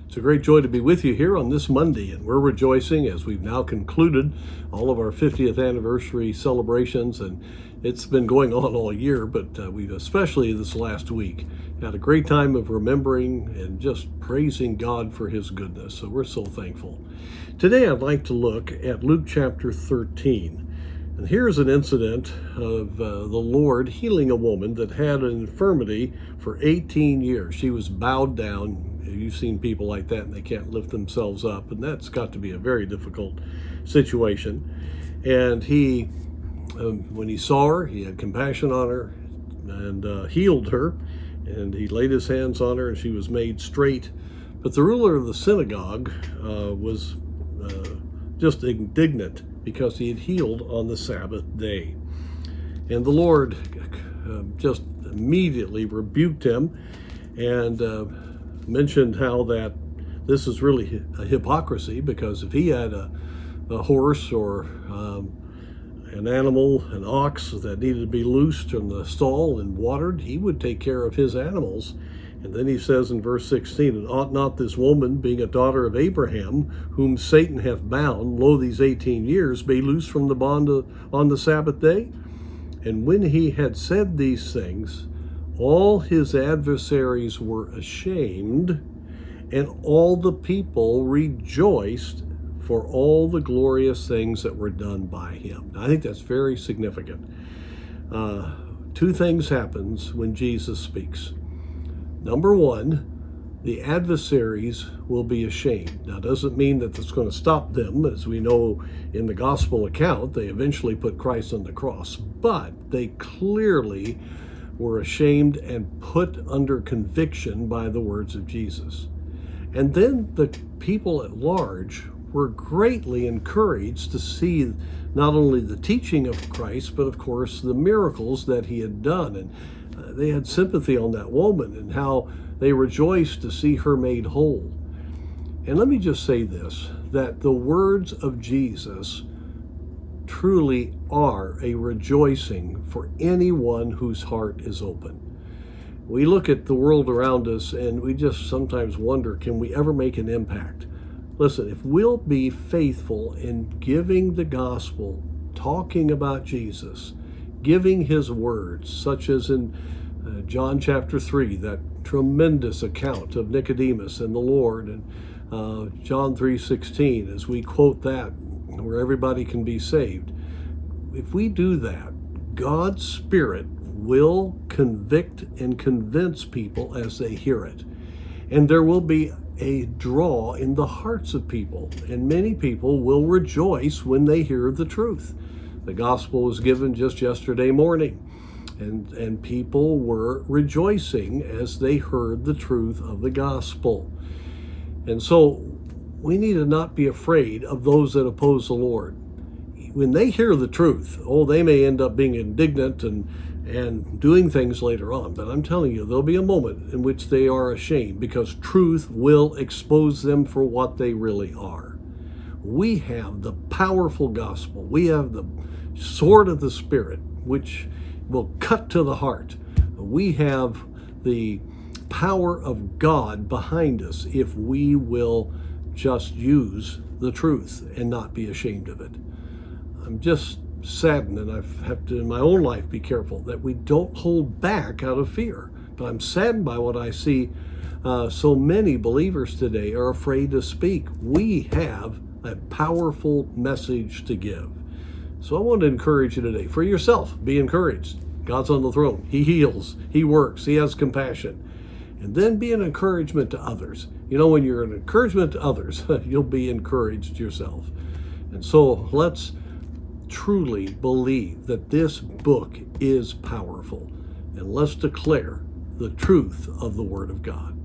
It's a great joy to be with you here on this Monday, and we're rejoicing as we've now concluded all of our 50th anniversary celebrations, and it's been going on all year, but we've especially this last week had a great time of remembering and just praising God for His goodness. So we're so thankful. Today I'd like to look at Luke chapter 13. And here's an incident of the Lord healing a woman that had an infirmity for 18 years. She was bowed down. You've seen people like that and they can't lift themselves up, and that's got to be a very difficult situation. And he, when he saw her, he had compassion on her and healed her, and he laid his hands on her and she was made straight. But the ruler of the synagogue was just indignant because he had healed on the Sabbath day. And the Lord just immediately rebuked him and mentioned how that this is really a hypocrisy, because if he had a horse or an animal, an ox that needed to be loosed from the stall and watered, he would take care of his animals. And then he says in verse 16, "And ought not this woman, being a daughter of Abraham, whom Satan hath bound, lo, these 18 years, be loosed from the bond on the Sabbath day?" And when he had said these things, all his adversaries were ashamed, and all the people rejoiced for all the glorious things that were done by him. Now, I think that's very significant. Two things happens when Jesus speaks. Number one, the adversaries will be ashamed. Now, doesn't mean that it's going to stop them. As we know in the gospel account, they eventually put Christ on the cross, but they clearly were ashamed and put under conviction by the words of Jesus. And then the people at large were greatly encouraged to see not only the teaching of Christ, but of course the miracles that he had done. And they had sympathy on that woman and how they rejoiced to see her made whole. And let me just say this, that the words of Jesus truly are a rejoicing for anyone whose heart is open. We look at the world around us and we just sometimes wonder, can we ever make an impact? Listen, if we'll be faithful in giving the gospel, talking about Jesus, giving his words, such as in John chapter 3, that tremendous account of Nicodemus and the Lord, and John 3:16, as we quote that, where everybody can be saved. If we do that, God's Spirit will convict and convince people as they hear it. And there will be a draw in the hearts of people, and many people will rejoice when they hear the truth. The gospel was given just yesterday morning, and people were rejoicing as they heard the truth of the gospel. And so we need to not be afraid of those that oppose the Lord. When they hear the truth, they may end up being indignant and doing things later on. But I'm telling you, there'll be a moment in which they are ashamed, because truth will expose them for what they really are. We have the powerful gospel. We have the sword of the Spirit, which will cut to the heart. We have the power of God behind us if we will just use the truth and not be ashamed of it. I'm just saddened, and I have to in my own life be careful that we don't hold back out of fear. But I'm saddened by what I see. So many believers today are afraid to speak. We have a powerful message to give. So I want to encourage you today. For yourself, be encouraged. God's on the throne. He heals. He works. He has compassion. And then be an encouragement to others. You know, when you're an encouragement to others, you'll be encouraged yourself. And so let's truly believe that this book is powerful. And let's declare the truth of the Word of God.